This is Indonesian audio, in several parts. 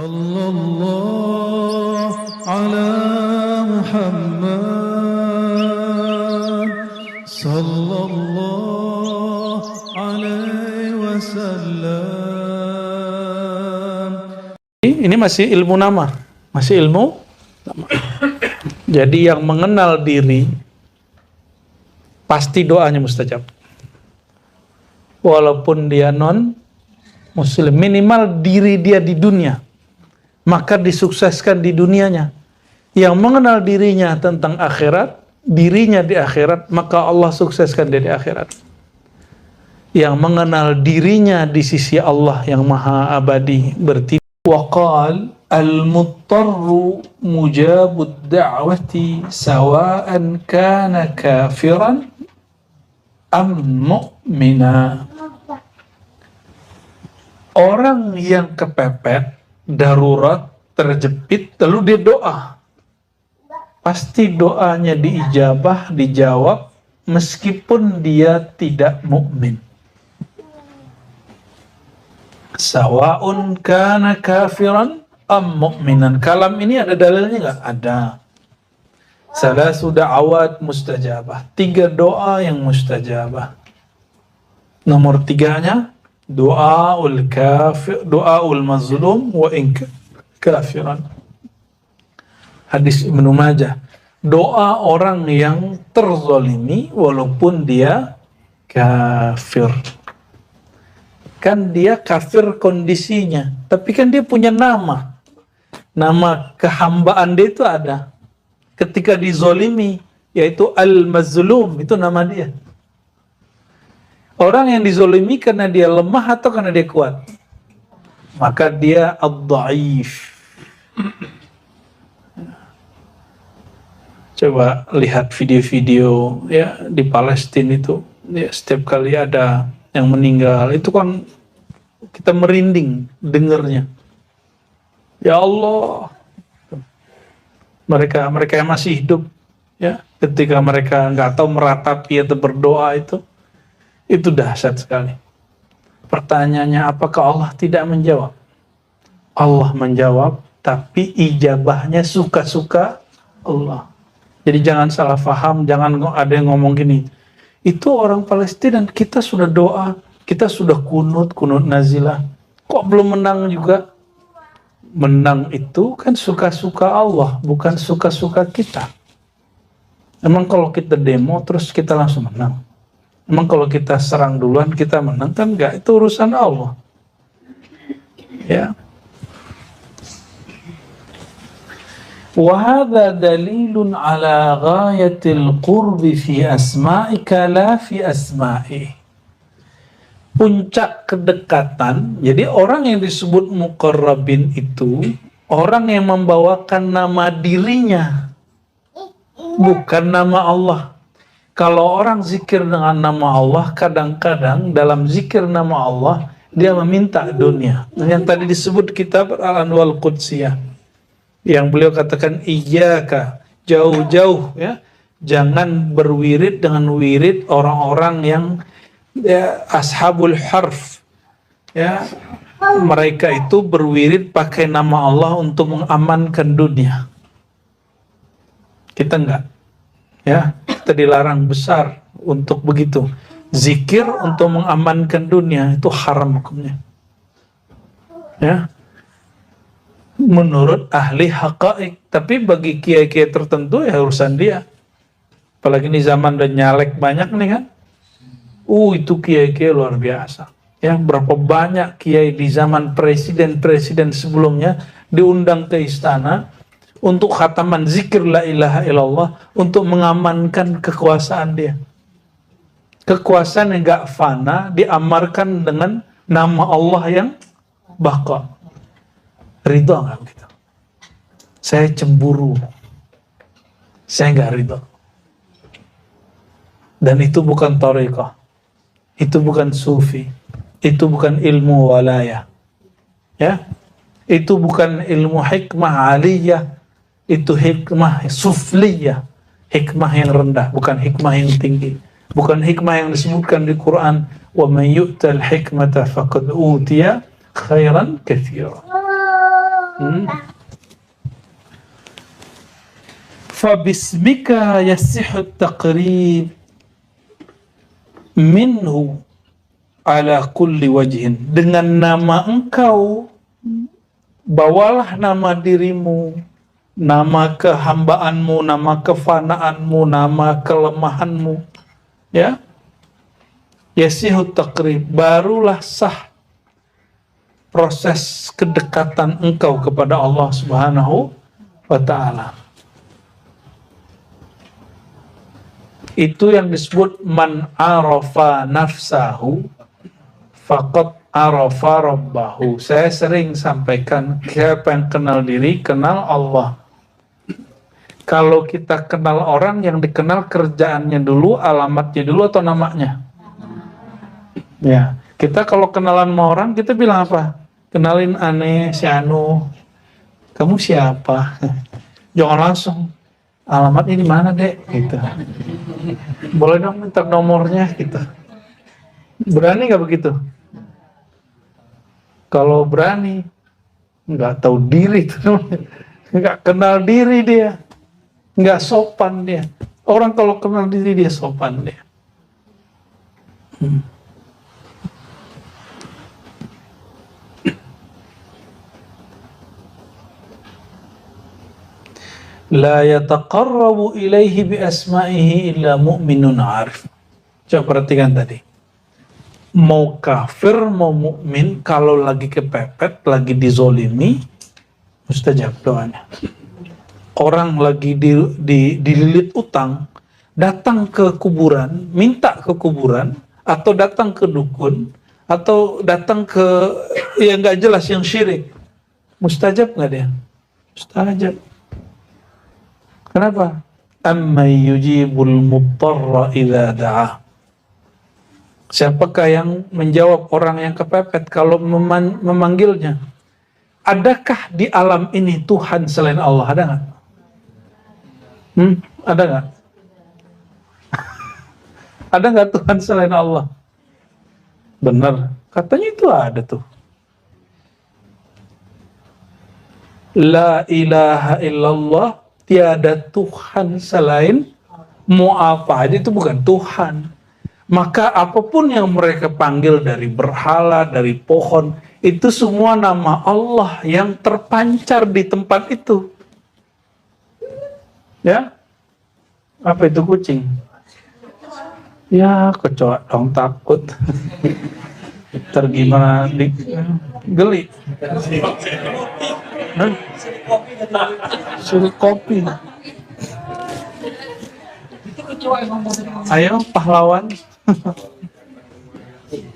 Sallallahu ala Muhammad Sallallahu alaihi wasallam. Ini masih ilmu nama, masih ilmu nama. Jadi yang mengenal diri pasti doanya mustajab. Walaupun dia non muslim, minimal diri dia di dunia, maka disukseskan di dunianya. Yang mengenal dirinya tentang akhirat, dirinya di akhirat, maka Allah sukseskan dia di akhirat. Yang mengenal dirinya di sisi Allah yang maha abadi, bertidak. Waqal al-muttarru mujabud da'wati sawa'an kana kafiran am mu'mina. Orang yang kepepet, darurat, terjepit, lalu dia doa, pasti doanya diijabah, dijawab, meskipun dia tidak mukmin. Sawa'un kana kafiran am mu'minan. Kalam ini ada dalilnya nggak? Ada. Salasu da'awat mustajabah. 3 doa yang mustajabah. Nomor 3-nya doaul kafir, doaul mazlum wa in kafiran. Hadis Ibnu Majah. Doa orang yang terzalimi walaupun dia kafir. Kan dia kafir kondisinya, tapi kan dia punya nama. Nama kehambaan dia itu ada. Ketika dizolimi, yaitu al-mazlum, itu nama dia. Orang yang dizolimi karena dia lemah atau karena dia kuat? Maka dia ad-dhaif. Coba lihat video-video ya di Palestina itu, ya, setiap kali ada yang meninggal, itu kan kita merinding dengernya. Ya Allah, mereka yang masih hidup, ya, ketika mereka nggak tahu meratapi atau berdoa itu dahsyat sekali. Pertanyaannya, apakah Allah tidak menjawab? Allah menjawab, tapi ijabahnya suka-suka Allah. Jadi jangan salah paham, jangan ada yang ngomong gini, itu orang Palestina dan kita sudah doa, kita sudah kunut nazilah, kok belum menang juga? Menang itu kan suka-suka Allah, bukan suka-suka kita. Emang kalau kita demo terus kita langsung menang? Emang kalau kita serang duluan kita menang? Kan enggak, itu urusan Allah. Ya. وَهَذَا دَلِيلٌ عَلَى غَايَةِ الْقُرْبِ فِي أَسْمَائِكَ لَا فِي أَسْمَائِهِ. Puncak kedekatan, jadi orang yang disebut muqarrabin itu orang yang membawakan nama dirinya, bukan nama Allah. Kalau orang zikir dengan nama Allah, kadang-kadang dalam zikir nama Allah dia meminta dunia. Yang tadi disebut kitab Al-Anwal Qudsiyah, yang beliau katakan iyyaka, jauh-jauh ya, jangan berwirid dengan wirid orang-orang yang ya, ashabul harf ya, mereka itu berwirid pakai nama Allah untuk mengamankan dunia. Kita enggak, ya, kita dilarang besar untuk begitu. Zikir untuk mengamankan dunia itu haram hukumnya, ya, menurut ahli haqa'iq. Tapi bagi kiai-kiai tertentu ya urusan dia. Apalagi ini zaman udah nyalek banyak nih kan. Itu kiai-kiai luar biasa. Ya, berapa banyak kiai di zaman presiden-presiden sebelumnya diundang ke istana untuk khataman zikir la ilaha illallah untuk mengamankan kekuasaan dia. Kekuasaan yang gak fana diamarkan dengan nama Allah yang baqa. Ridho nggak begitu? Saya cemburu, saya nggak ridho. Dan itu bukan thariqah, itu bukan sufi, itu bukan ilmu walayah, ya, itu bukan ilmu hikmah aliyah, itu hikmah sufliyah, hikmah yang rendah, bukan hikmah yang tinggi, bukan hikmah yang disebutkan di Quran. Wa man yu'tal hikmata faqad utiya khairan katsira. Fabismika yasihu taqrib minhu ala kulli wajhin. Dengan nama engkau, bawalah nama dirimu, nama kehambaanmu, nama kefanaanmu, nama kelemahanmu, ya. Yasihu taqrib, barulah sah proses kedekatan engkau kepada Allah Subhanahu wa ta'ala. Itu yang disebut man arafa nafsahu faqad arafa rabbahu. Saya sering sampaikan, siapa yang kenal diri, kenal Allah. Kalau kita kenal orang, yang dikenal kerjaannya dulu, alamatnya dulu, atau namanya? Ya, kita kalau kenalan sama orang, kita bilang apa? Kenalin aneh, si Anu. Kamu siapa? Jangan langsung, alamatnya di mana, Dek? Gitu. Boleh dong minta nomornya, gitu. Berani nggak begitu? Kalau berani, nggak tahu diri, nggak kenal diri dia, nggak sopan dia. Orang kalau kenal diri dia sopan dia. La yataqarrabu ilaihi bi asma'ihi illa mu'minun arif. Coba perhatikan tadi. Mau kafir, mau mukmin, kalau lagi kepepet, lagi dizolimi, mustajab doanya. Orang lagi dililit utang, datang ke kuburan, minta ke kuburan, atau datang ke dukun, atau datang ke yang nggak jelas, yang syirik, mustajab nggak dia? Mustajab. Kenapa? Amma yujibul mudtarra idza da'a. Siapakah yang menjawab orang yang kepepet kalau memanggilnya? Adakah di alam ini Tuhan selain Allah? Ada nggak? Ada nggak? Ada nggak Tuhan selain Allah? Benar. Katanya itu ada tuh. La ilaha illallah, tiada Tuhan selain mau apa aja itu bukan Tuhan. Maka apapun yang mereka panggil, dari berhala, dari pohon, itu semua nama Allah yang terpancar di tempat itu. Ya? Apa itu kucing? Ya, kecoa dong, takut. Tergimana geli. Suruh kopi. Ayo pahlawan.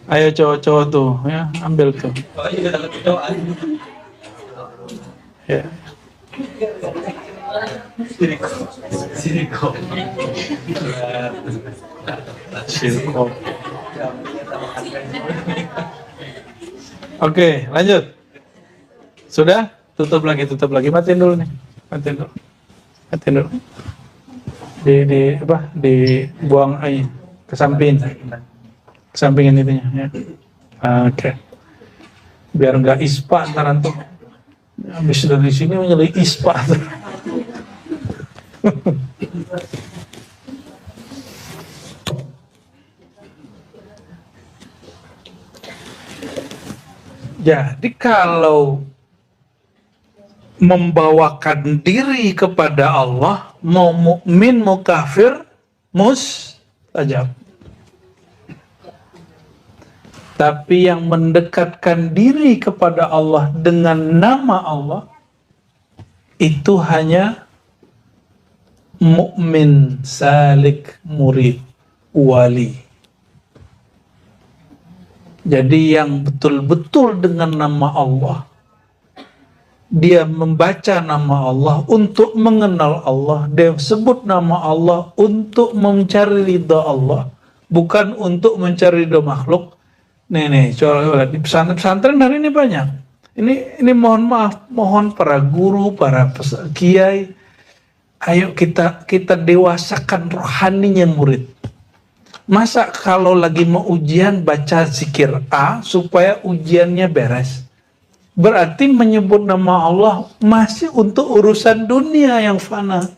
Ayo cowok-cowok tuh, ya, ambil tuh. Ya. Siriko. Oke, lanjut. Sudah? Tutup lagi. Matiin dulu nih. Matiin dulu. Dibuang aja ke sampingin itunya, ya. Oke. Biar nggak ispa ntar antum. Habis dari sini menjadi ispa. Jadi kalau membawakan diri kepada Allah, mau mukmin mau kafir, mustajab. Tapi yang mendekatkan diri kepada Allah dengan nama Allah, itu hanya mukmin, salik, murid, wali. Jadi yang betul-betul dengan nama Allah, dia membaca nama Allah untuk mengenal Allah, dia sebut nama Allah untuk mencari ridha Allah, bukan untuk mencari ridha makhluk. Nih, coba di pesantren hari ini banyak. Ini mohon maaf, mohon para guru, para kiai, ayo kita dewasakan rohaninya murid. Masa kalau lagi mau ujian baca zikir A supaya ujiannya beres? berarti menyebut nama Allah masih untuk urusan dunia yang fana.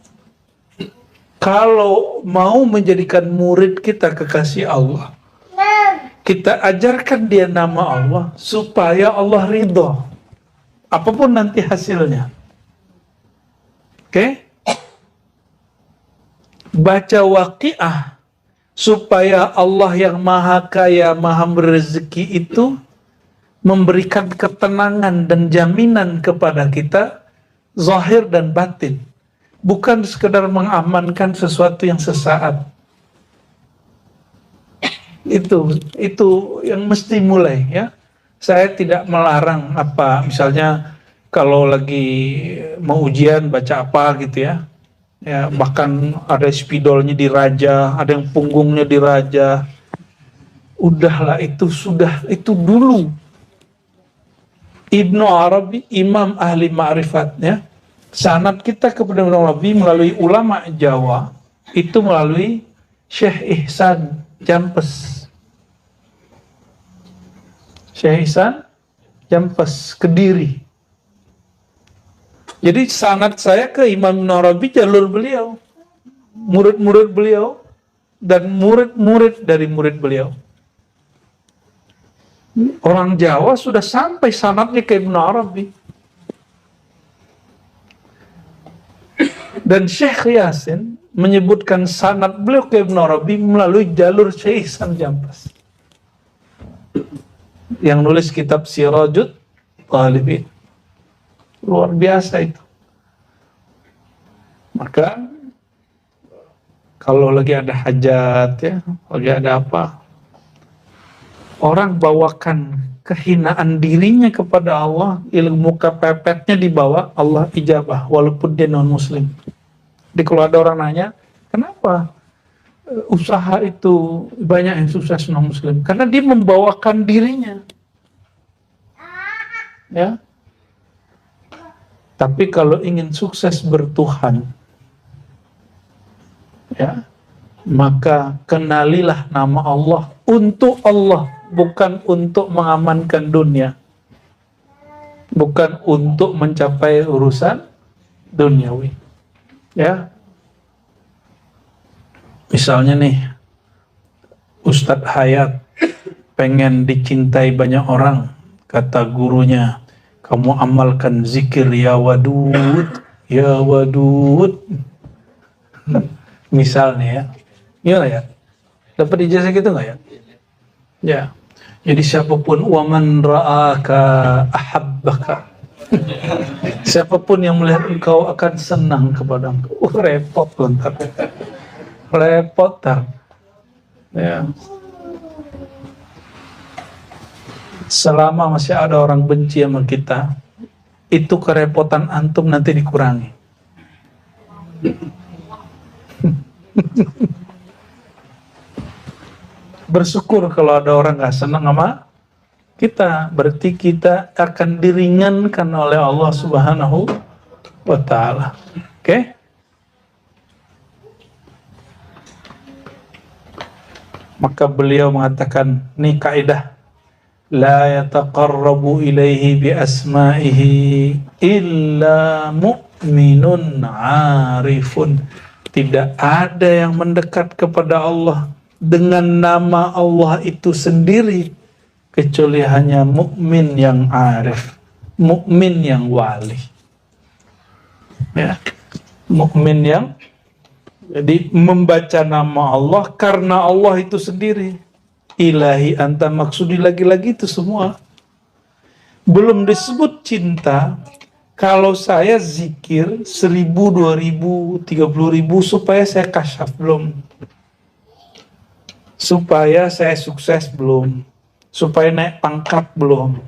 Kalau mau menjadikan murid kita kekasih Allah, kita ajarkan dia nama Allah supaya Allah ridho, apapun nanti hasilnya. Oke? Baca Waqiah supaya Allah yang maha kaya, maha berezeki itu memberikan ketenangan dan jaminan kepada kita, zahir dan batin. Bukan sekedar mengamankan sesuatu yang sesaat. Itu yang mesti mulai, ya. Saya tidak melarang apa, misalnya kalau lagi mau ujian baca apa gitu ya. Ya, bahkan ada spidolnya diraja, ada yang punggungnya diraja. Udahlah, itu dulu. Ibnu Arabi, imam ahli ma'rifatnya, sanad kita kepada Nabi melalui ulama Jawa itu melalui Syekh Ihsan Jampes. Syekh Ihsan Jampes, Kediri. Jadi sanad saya ke Imam Nawawi jalur beliau, murid-murid beliau, dan murid-murid dari murid beliau. Orang Jawa sudah sampai sanadnya ke Ibnu Arabi. Dan Syekh Yasin menyebutkan sanad beliau ke Ibnu Arabi melalui jalur Syekh Ihsan Jampes, yang nulis kitab Sirajut Talibin. Luar biasa itu. Maka kalau lagi ada hajat, ya, lagi ada apa, orang bawakan kehinaan dirinya kepada Allah, ilmu kepepetnya dibawa, Allah ijabah walaupun dia non muslim. Jadi kalau ada orang nanya, kenapa usaha itu banyak yang sukses non muslim? Karena dia membawakan dirinya, ya. Tapi kalau ingin sukses bertuhan, ya, maka kenalilah nama Allah untuk Allah, bukan untuk mengamankan dunia, bukan untuk mencapai urusan duniawi. Ya, misalnya nih, Ustadz Hayat pengen dicintai banyak orang, kata gurunya, kamu amalkan zikir ya wadud, ya wadud. Misalnya ya, gimana ya? Dapat ijazah gitu nggak ya? Ya. Jadi siapapun, waman ra'aka ahabbaka. Siapapun yang melihat engkau akan senang kepada engkau. Repot lontar. Repot tar. Ya. Selama masih ada orang benci sama kita, itu kerepotan antum nanti dikurangi. Bersyukur kalau ada orang gak senang sama kita, berarti kita akan diringankan oleh Allah Subhanahu wa Ta'ala. Oke? Maka beliau mengatakan, ini kaidah, la yataqarrabu ilaihi bi asma'ihi illa mu'minun arifun. Tidak ada yang mendekat kepada Allah dengan nama Allah itu sendiri kecuali hanya mukmin yang arif, mukmin yang wali. Ya, mukmin yang jadi membaca nama Allah karena Allah itu sendiri. Ilahi anta maksudi, lagi-lagi itu semua. Belum disebut cinta kalau saya zikir 1000, 2000, 30.000 supaya saya kasyaf, belum. Supaya saya sukses, belum. Supaya naik pangkat, belum.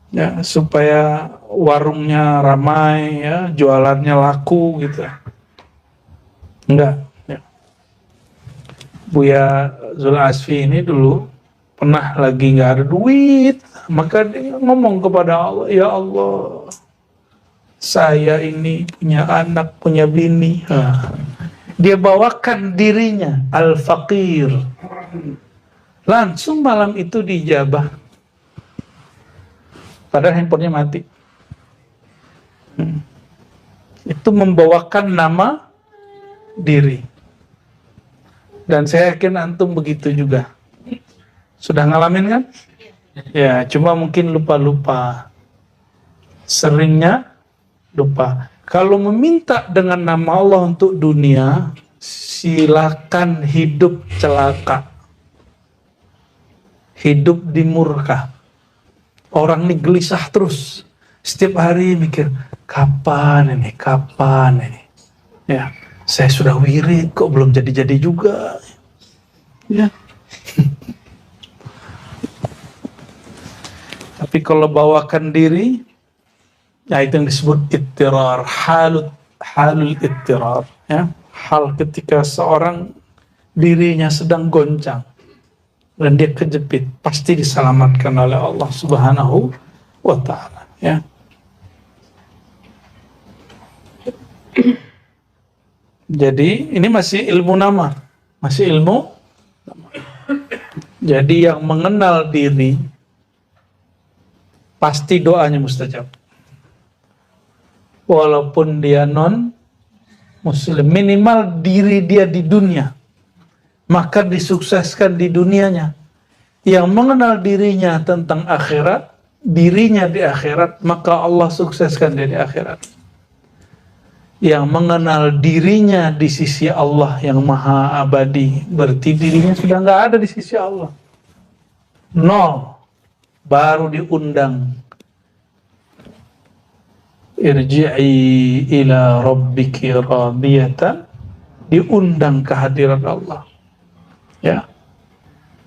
Ya, supaya warungnya ramai, ya, jualannya laku gitu. Enggak. Buya Zul Asfi ini dulu pernah lagi nggak ada duit, maka dia ngomong kepada Allah, ya Allah, saya ini punya anak, punya bini. Dia bawakan dirinya al-faqir. Langsung malam itu dijabah. padahal handphonenya mati. Itu membawakan nama diri. Dan saya yakin antum begitu juga. Sudah ngalamin kan? Ya, cuma mungkin lupa-lupa. Seringnya lupa. Kalau meminta dengan nama Allah untuk dunia, silakan hidup celaka. Hidup di murka. Orang ini gelisah terus. Setiap hari mikir, kapan ini? Ya, saya sudah wirid, kok belum jadi-jadi juga. Ya. Tapi kalau bawakan diri, ya itu yang disebut ittirar, halul ittirar. Ya. Hal ketika seorang dirinya sedang goncang dan dia kejepit, pasti diselamatkan oleh Allah Subhanahu wa ta'ala. Ya. Jadi ini masih ilmu nama, masih ilmu nama. Jadi yang mengenal diri pasti doanya mustajab. Walaupun dia non muslim, minimal diri dia di dunia, maka disukseskan di dunianya. Yang mengenal dirinya tentang akhirat, dirinya di akhirat, maka Allah sukseskan dia di akhirat. Yang mengenal dirinya di sisi Allah yang maha abadi, berarti dirinya sudah nggak ada di sisi Allah. Nol. Baru diundang. Irji'i ila rabbiki radiyatan. Diundang kehadirat Allah. Ya.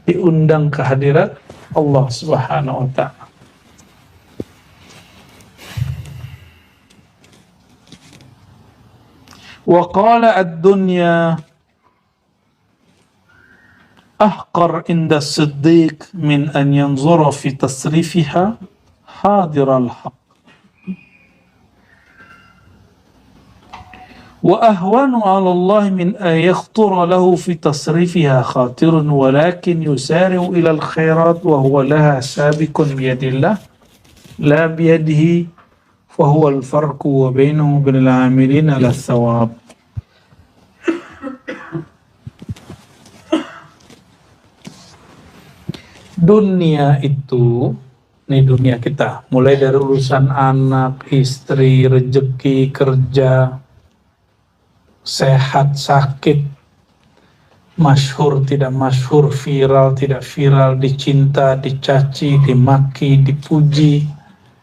Diundang kehadirat Allah Subhanahu wa ta'ala. Wa qala ad-dunya ahqar inda as-siddiq min an yanzura fi tasrifiha hadir al-haq wa ahwanu 'ala Allah min an yakhtura lahu fi tasrifiha khatirun walakin yusari'u ila al-khairat wa huwa laha sabiqun biyadillah la biyadihi fa huwa al-farqu wa bainahu wa bainal 'amilina las-thawab. Dunia itu, ini dunia kita, mulai dari urusan anak, istri, rezeki, kerja, sehat, sakit, masyhur, tidak masyhur, viral, tidak viral, dicinta, dicaci, dimaki, dipuji,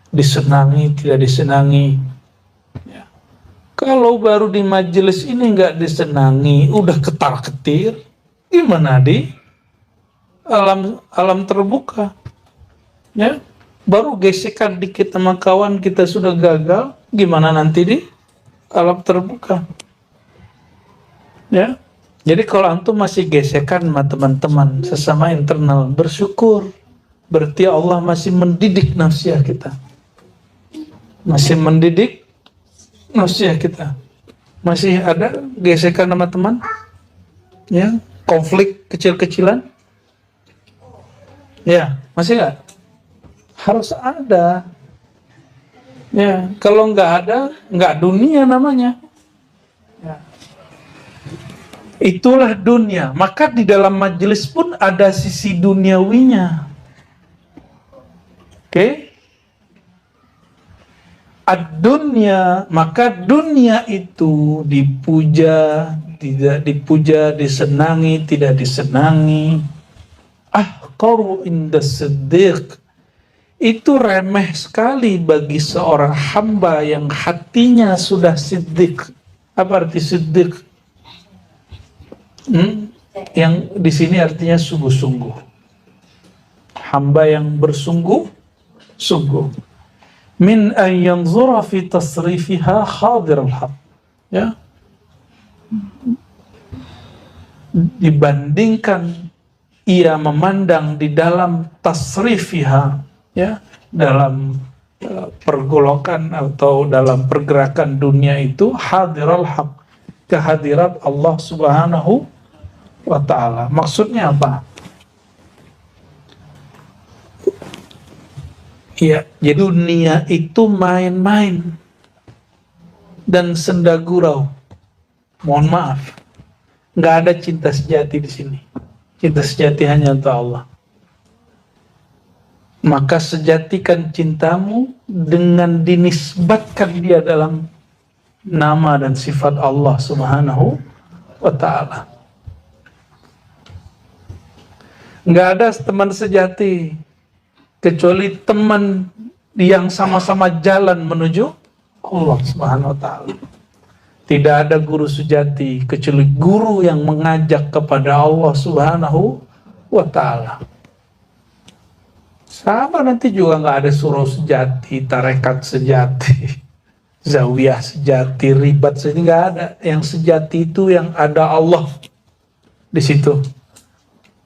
disenangi, tidak disenangi. Ya. Kalau baru di majelis ini nggak disenangi, udah ketar-ketir, gimana di alam terbuka? Ya, baru gesekan dikit sama kawan kita sudah gagal, gimana nanti di alam terbuka? Ya, jadi kalau antum masih gesekan sama teman-teman sesama internal, bersyukur, berarti Allah masih mendidik nafsiah kita, masih mendidik nafsiah kita. Masih ada gesekan sama teman, ya, konflik kecil-kecilan. Ya, masih nggak? Harus ada. Ya, kalau nggak ada, nggak dunia namanya. Ya. Itulah dunia. Maka di dalam majelis pun ada sisi duniawinya. Oke? Ad-dunya, maka dunia itu dipuja, tidak dipuja, disenangi, tidak disenangi. Ahqaru inda siddiq, itu remeh sekali bagi seorang hamba yang hatinya sudah siddiq. Apa arti siddiq? Yang di sini artinya sungguh-sungguh. Hamba yang bersungguh-sungguh. Min an yanzura fi tasrifiha hadir al-haq. Ya. Dibandingkan ia memandang di dalam tasrifiha, ya, dalam pergolakan atau dalam pergerakan dunia itu hadiral haq, kehadirat Allah Subhanahu wa ta'ala. Maksudnya apa? Ya, jadi dunia itu main-main dan senda gurau. Mohon maaf, nggak ada cinta sejati di sini. Cinta sejati hanya untuk Allah. Maka sejatikan cintamu dengan dinisbatkan dia dalam nama dan sifat Allah Subhanahu wa ta'ala. Nggak ada teman sejati kecuali teman yang sama-sama jalan menuju Allah Subhanahu wa ta'ala. Tidak ada guru sejati kecuali guru yang mengajak kepada Allah Subhanahu wa ta'ala. Sama nanti juga nggak ada surau sejati, tarekat sejati, zawiyah sejati, ribat sejati, nggak ada. Yang sejati itu yang ada Allah di situ.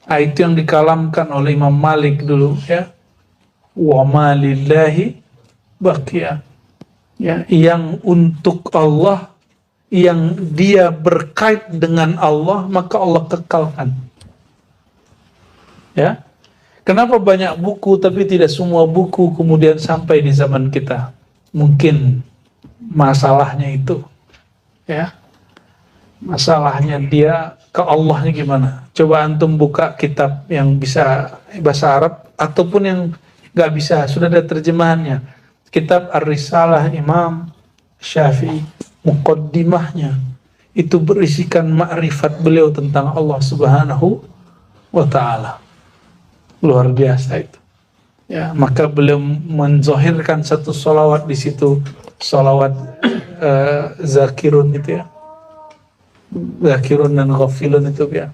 Nah, itu yang dikalamkan oleh Imam Malik dulu, ya. Wa ma lillahi baqiya. Ya, yang untuk Allah, yang dia berkait dengan Allah, maka Allah kekalkan. Ya. Kenapa banyak buku tapi tidak semua buku kemudian sampai di zaman kita? Mungkin masalahnya itu, ya. Masalahnya dia ke Allahnya gimana? Coba antum buka kitab yang bisa bahasa Arab ataupun yang nggak bisa, sudah ada terjemahannya. Kitab Ar-Risalah Imam Syafi'i, muqaddimahnya itu berisikan ma'rifat beliau tentang Allah Subhanahu wa ta'ala. Luar biasa itu. Ya, maka beliau menzohirkan satu solawat di situ, solawat zakirun itu, ya. Zakirun dan ghafilun itu, ya.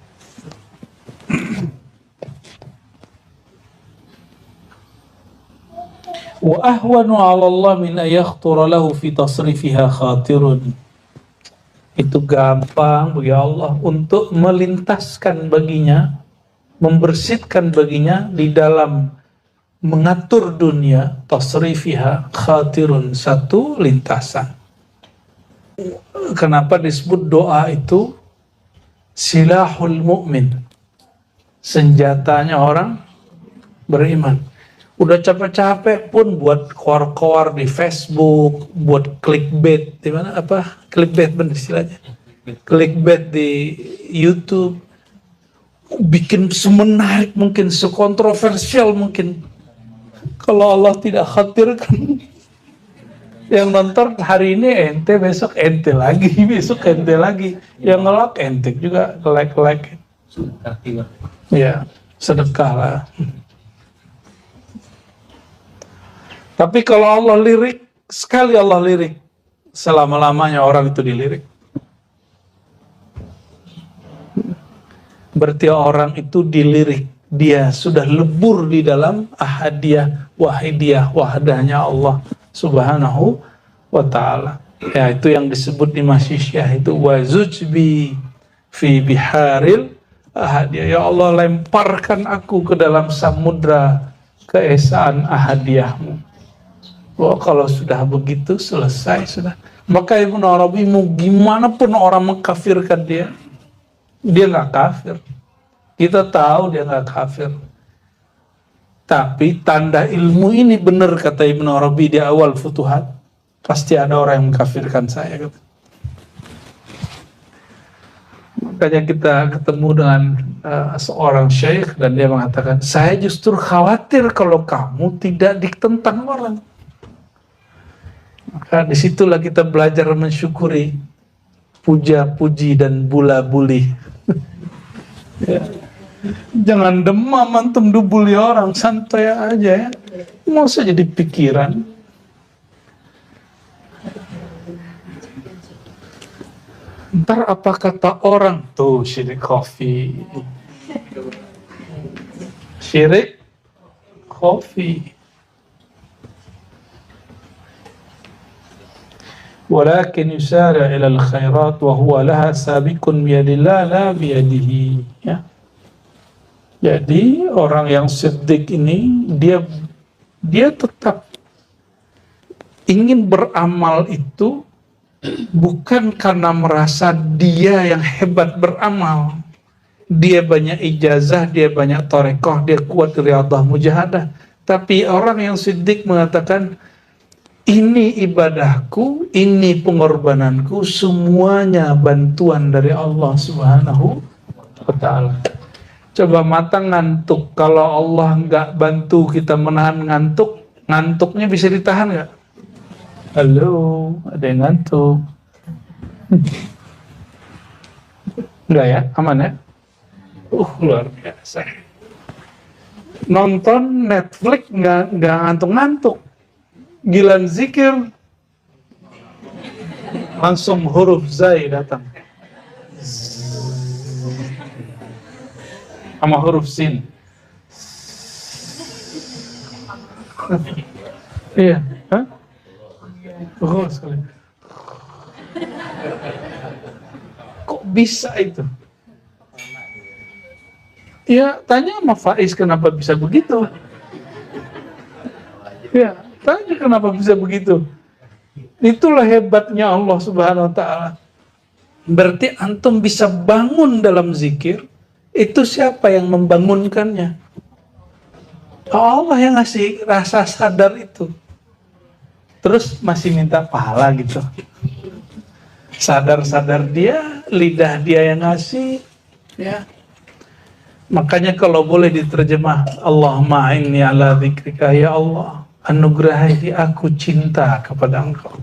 Wa ahwanu 'ala Allah min ayakhtura lahu fi tasrifiha khatirun. Itu gampang bagi Allah untuk melintaskan baginya, membersihkan baginya di dalam mengatur dunia, tasrifiha khatirun, satu lintasan. Kenapa disebut doa itu silahul mu'min, senjatanya orang beriman. Udah capek-capek pun buat koar-koar di Facebook, buat clickbait, di mana apa? Clickbait benar istilahnya. Clickbait di YouTube, bikin semenarik mungkin, sekontroversial mungkin. Kalau Allah tidak khawatirkan, yang nonton hari ini ente, besok ente lagi, besok ente lagi, yang nge-like ente juga like. Ya, sedekah lah. Tapi kalau Allah lirik, sekali Allah lirik, selama-lamanya orang itu dilirik. Berarti orang itu dilirik, dia sudah lebur di dalam ahadiyah, wahidiyah, wahdahnya Allah Subhanahu wa ta'ala. Ya, itu yang disebut di Masyisyah itu, wazujbi fi biharil ahadiyah. Ya Allah, lemparkan aku ke dalam samudra keesaan ahadiyahmu. Wah, kalau sudah begitu selesai sudah. Maka Ibnu Arabi mau gimana pun orang mengkafirkan dia nggak kafir. Kita tahu dia nggak kafir. Tapi tanda ilmu ini benar kata Ibnu Arabi di awal Futuhat, pasti ada orang yang mengkafirkan saya. Kata. Makanya kita ketemu dengan seorang syekh dan dia mengatakan, saya justru khawatir kalau kamu tidak ditentang orang. Maka disitulah kita belajar mensyukuri puja-puji dan bula-buli. Ya. Jangan demam antum dibully orang, santai aja ya. Mau saja jadi pikiran. Ntar apa kata orang tuh, syirik khafi. Syirik khafi. Walakin yusara ilal khairat wa huwa laha sabikun biyadillah la biyadihi. Ya. Jadi orang yang siddiq ini dia tetap ingin beramal itu bukan karena merasa dia yang hebat beramal. Dia banyak ijazah, dia banyak tarekoh, dia kuat riyadhah mujahadah. Tapi orang yang siddiq mengatakan, ini ibadahku, ini pengorbananku, semuanya bantuan dari Allah Subhanahu wa Ta'ala. Coba mata ngantuk, kalau Allah nggak bantu kita menahan ngantuk, ngantuknya bisa ditahan nggak? Halo, ada yang ngantuk? Enggak ya, aman ya? Luar biasa. Nonton Netflix nggak ngantuk-ngantuk. Gilan zikir, langsung huruf zai datang. Sama huruf sin. Iya, hah? Oh, sekali. Kok bisa itu? Ya, tanya sama Faiz kenapa bisa begitu. Ya, tanya kenapa bisa begitu. Itulah hebatnya Allah Subhanahu wa Ta'ala. Berarti antum bisa bangun dalam zikir, itu siapa yang membangunkannya? Allah yang ngasih rasa sadar itu. Terus masih minta pahala gitu. Sadar-sadar dia, lidah dia yang ngasih, ya. Makanya kalau boleh diterjemah, Allahumma a'inni ala dzikrika, ya Allah, anugerahi aku cinta kepada Engkau.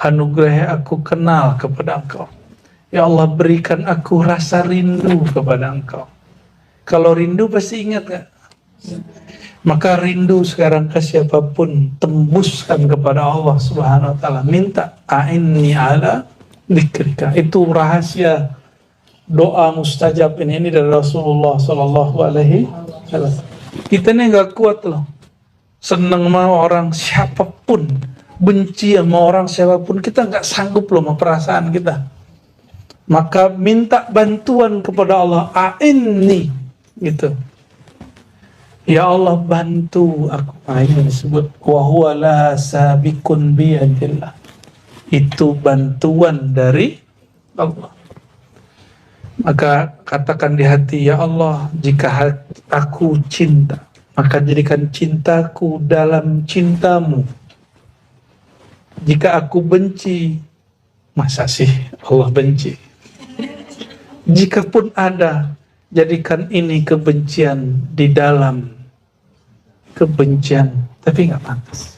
Anugerahi aku kenal kepada Engkau. Ya Allah, berikan aku rasa rindu kepada Engkau. Kalau rindu pasti ingat gak? Maka rindu sekarang ke siapapun, tembuskan kepada Allah Subhanahu wa Ta'ala. Minta a'inni ala dzikrika. Itu rahasia doa mustajab ini dari Rasulullah Sallallahu Alaihi Wasallam. Kita ini nggak kuat loh, seneng sama orang siapapun, benci sama orang siapapun, kita nggak sanggup loh sama perasaan kita. Maka minta bantuan kepada Allah, a'inni gitu. Ya Allah, bantu aku. Ini disebut wa huwa la sabiqun biyadillah. Itu bantuan dari Allah. Maka katakan di hati, ya Allah, jika aku cinta, maka jadikan cintaku dalam cintamu. Jika aku benci, masa sih Allah benci? Jikapun ada, jadikan ini kebencian di dalam kebencian. Tapi nggak pantas.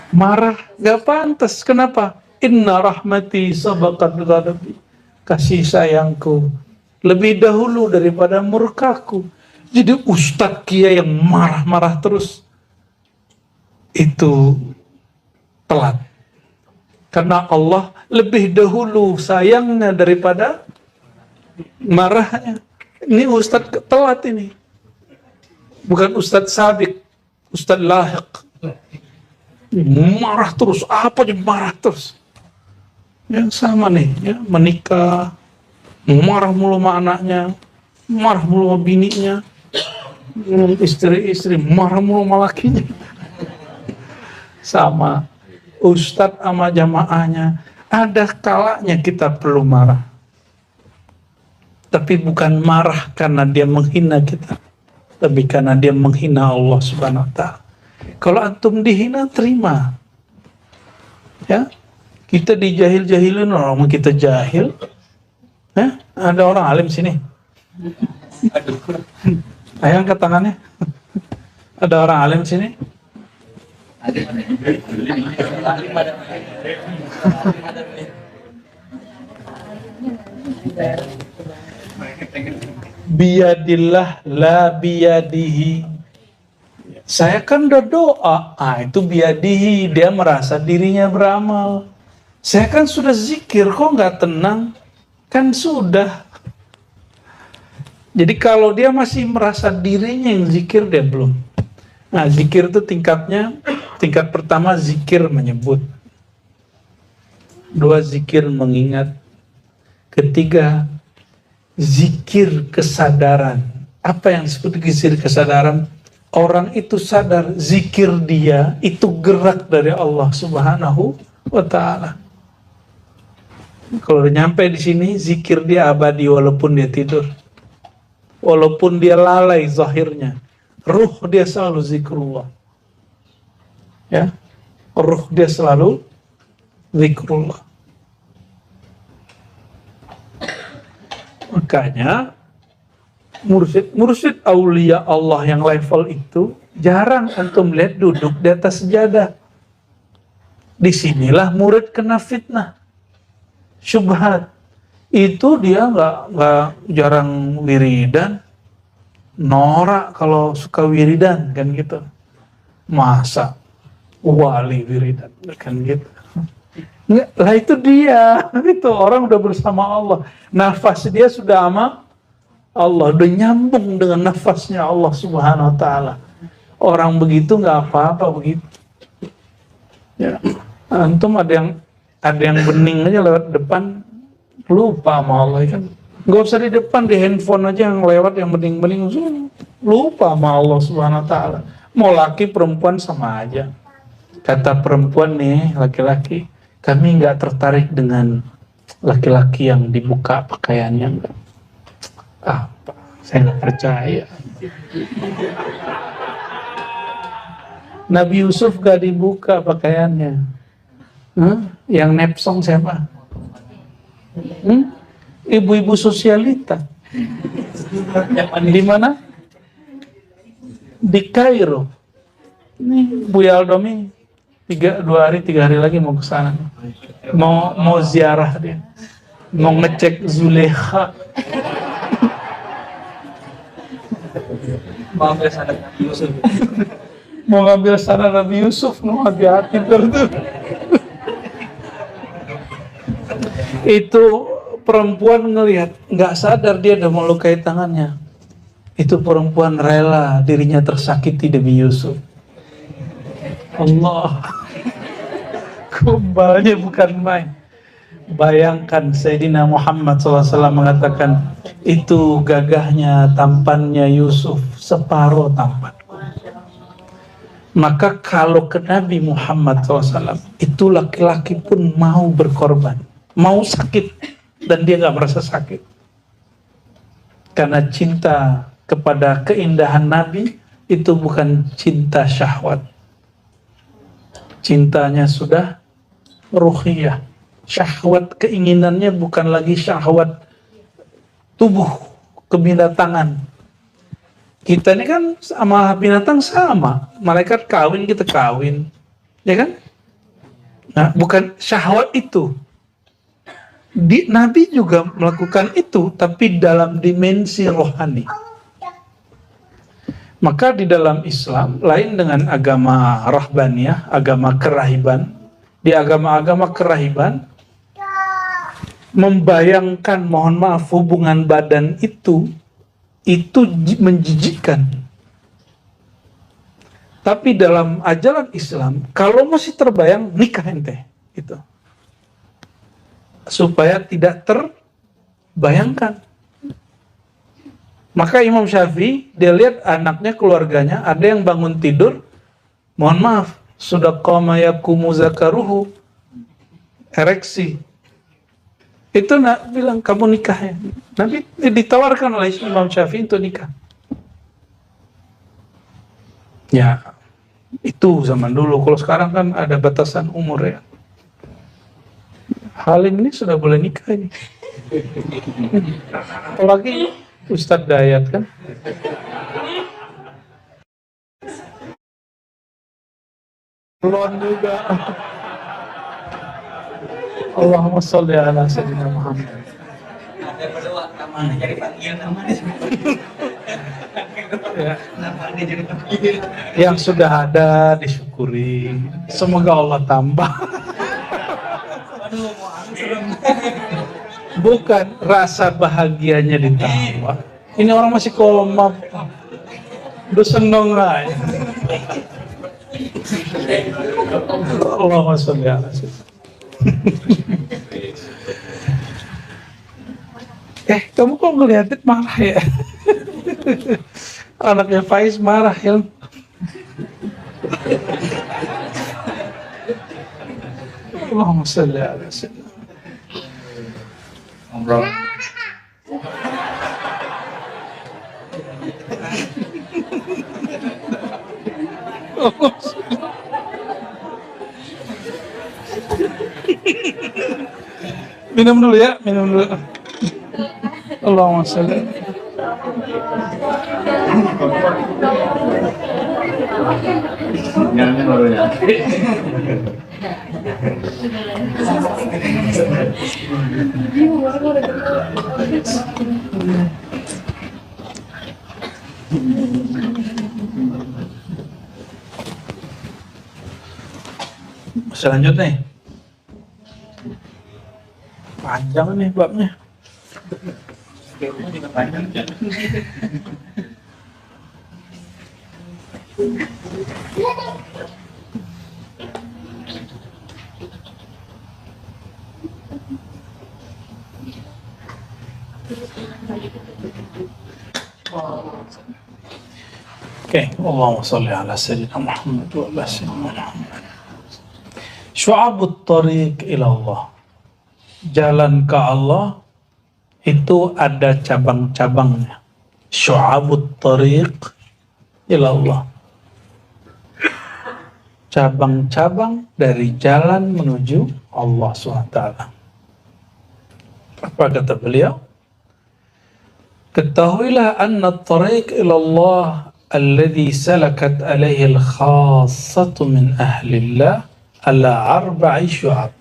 Marah nggak pantas. Kenapa? Inna rahmati sabaqat ghadabi. Kasih sayangku lebih dahulu daripada murkaku. Jadi ustadz kiai yang marah-marah terus itu telat. Karena Allah lebih dahulu sayangnya daripada marahnya. Ini ustadz telat ini. Bukan ustadz sabiq, ustadz lahiq. Marah terus, apa aja marah terus. Yang sama nih, ya, menikah, marah mulu sama anaknya, marah mulu sama bininya, istri-istri marah mulu sama lakinya. Sama ustadz sama jamaahnya, ada kalanya kita perlu marah. Tapi bukan marah karena dia menghina kita, tapi karena dia menghina Allah Subhanahu wa Ta'ala. Kalau antum dihina, terima. Ya. Kita dijahil-jahilin, orang kita jahil. Ada orang alim sini. Ayo angkat tangannya. Ada orang alim sini. Biyadillah la biyadihi. Saya kan udah doa. Itu biyadihi, dia merasa dirinya beramal. Saya kan sudah zikir, kok nggak tenang? Kan sudah. Jadi kalau dia masih merasa dirinya yang zikir, dia belum. Nah, zikir itu tingkatnya, tingkat pertama zikir menyebut. 2, zikir mengingat. 3, zikir kesadaran. Apa yang disebut zikir kesadaran? Orang itu sadar zikir dia itu gerak dari Allah Subhanahu wa Ta'ala. Kalau udah nyampe di sini, zikir dia abadi walaupun dia tidur. Walaupun dia lalai zahirnya. Ruh dia selalu zikrullah. Ya, ruh dia selalu zikrullah. Makanya mursyid aulia Allah yang level itu jarang antum lihat duduk di atas sejadah. Disinilah murid kena fitnah, syubhat. Itu dia nggak jarang wiridan, norak kalau suka wiridan kan gitu. Masa wali wiridan kan gitu. Nggak, lah itu dia, itu orang udah bersama Allah. Nafas dia sudah sama Allah, udah nyambung dengan nafasnya Allah Subhanahu wa taala. Orang begitu nggak apa-apa begitu. Ya. Antum ada yang bening aja lewat depan lupa sama Allah kan. Nggak usah di depan, di handphone aja yang lewat yang bening-bening lupa sama Allah Subhanahu wa taala. Mau laki perempuan sama aja. Kata perempuan nih, laki-laki, kami nggak tertarik dengan laki-laki yang dibuka pakaiannya. Apa? Saya nggak percaya. Nabi Yusuf gak dibuka pakaiannya. Yang nepsong siapa? Ibu-ibu sosialita. Di mana? Di Kairo. Ini Bu Yaldomi 2 hari 3 hari lagi mau ke sana. Mau ziarah dia. Mau ngecek Zulekha. Mau ambil sana Nabi Yusuf. Mau ngambil sana Nabi Yusuf, no, hati-hati tuh. Itu perempuan ngelihat, nggak sadar dia udah melukai tangannya. Itu perempuan rela dirinya tersakiti demi Yusuf. Allah, kembalnya bukan main. Bayangkan Sayyidina Muhammad SAW mengatakan, itu gagahnya, tampannya Yusuf separuh tampan. Maka kalau ke Nabi Muhammad SAW, itu laki-laki pun mau berkorban, mau sakit, dan dia gak merasa sakit. Karena cinta kepada keindahan Nabi, itu bukan cinta syahwat. Cintanya sudah ruhiyah. Syahwat keinginannya bukan lagi syahwat tubuh, kebinatangan. Kita ini kan sama binatang sama. Malaikat kawin, kita kawin. Ya kan? Nah, bukan syahwat itu. Nabi juga melakukan itu, tapi dalam dimensi rohani. Maka di dalam Islam, lain dengan agama rahbaniyah, agama kerahiban. Di agama-agama kerahiban, membayangkan, mohon maaf, hubungan badan itu menjijikkan. Tapi dalam ajaran Islam, kalau masih terbayang, nikah ente itu, supaya tidak terbayangkan. Maka Imam Syafi'i, dia lihat anaknya, keluarganya, ada yang bangun tidur, mohon maaf, sudah qama yakumu zakaruhu, ereksi. Itu bilang, kamu nikah ya. Nabi ditawarkan oleh Imam Syafi'i untuk nikah. Ya, itu zaman dulu. Kalau sekarang kan ada batasan umur ya. Halim ini sudah boleh nikah ini. Apalagi Ustadz Dayat kan. Belum juga. Allahumma sholli ala sayyidina Muhammad. Ada berdoa kemana jadi panggil kemana? Ya. Kenapa dia jadi panggil? Yang sudah ada disyukuri. Semoga Allah tambah. Aduh, mau serem. Bukan rasa bahagianya ditambah. Ini orang masih koma. Udah seneng lah. Allahumma sholli ala sayyidina. Kamu kok ngeliatin marah ya? Anaknya Faiz marah ya. Allahumma sholli ala sayyidina. Minum dulu ya, minum dulu. Allahumma sholli. Selanjutnya nih. Panjang nih babnya. Oke, Allahumma sholli ala sayyidina Muhammad wa ala sayyidina Muhammad. Syu'abut tariq ila Allah. Jalan ke Allah itu ada cabang-cabangnya. Syu'abut tariq ila Allah. Cabang-cabang dari jalan menuju Allah SWT. Apa kata beliau? Ketahuilah anna tariq ila Allah alladhi salakat alaihi al-khassatu min ahlillah ala arba'i syu'ab.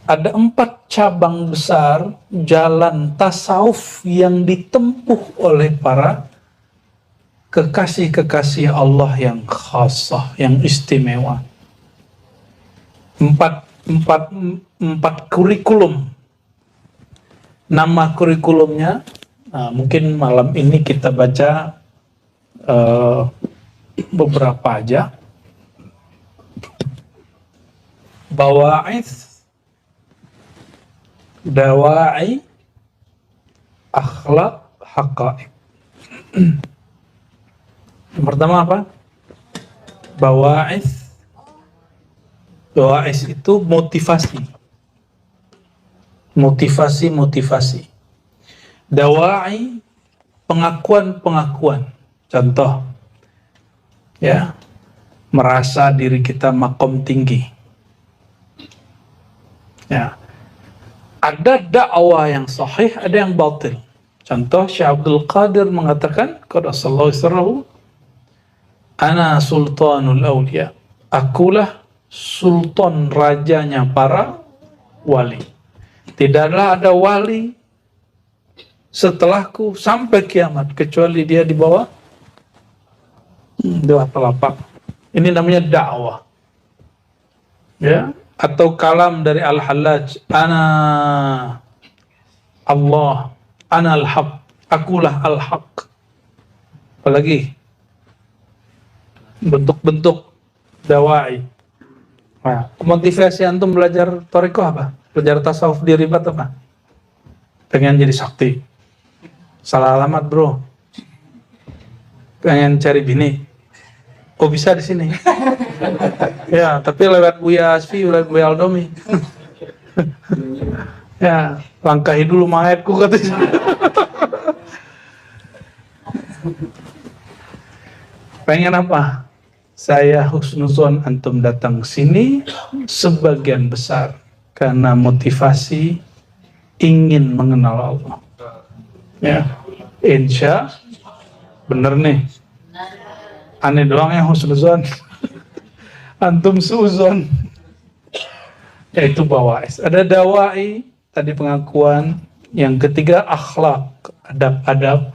Ada 4 cabang besar jalan tasawuf yang ditempuh oleh para kekasih-kekasih Allah yang khassah, yang istimewa. Empat kurikulum. Nama kurikulumnya, mungkin malam ini kita baca beberapa aja. Bawa'ith, dawa'i, akhlak, haqa'iq. Yang pertama apa? Bawa'ith. Bawa'ith itu motivasi. Motivasi. Dawa'i, pengakuan. Contoh, ya, merasa diri kita makom tinggi. Ya, ada dakwah yang sahih, ada yang batil. Contoh, Syekh Abdul Qadir mengatakan, qaddasallahu sirrahu, ana sultanul awliya. Akulah sultan, rajanya para wali. Tidaklah ada wali setelahku sampai kiamat kecuali dia di bawah dua telapak. Ini namanya dakwah. Ya, atau kalam dari Al-Hallaj, ana Allah, ana al-haq, akulah al-haq. Apalagi bentuk-bentuk dawai. Nah, motivasi antum belajar thariqah apa? Belajar tasawuf di Ribat apa? Pengen jadi sakti. Salah alamat, bro. Pengen cari bini. Oh, bisa di sini. Ya, tapi lewat Buya Asfi, lewat Buya Aldomi. Ya, langkahi dulu mayatku katanya. Pengen apa? Saya husnuzon antum datang sini sebagian besar karena motivasi ingin mengenal Allah. Ya, insya bener nih. Aneh doang yang husnuzon. Antum suuzon. Yaitu bawa'is. Ada dawai, tadi pengakuan. Yang ketiga akhlak, adab-adab.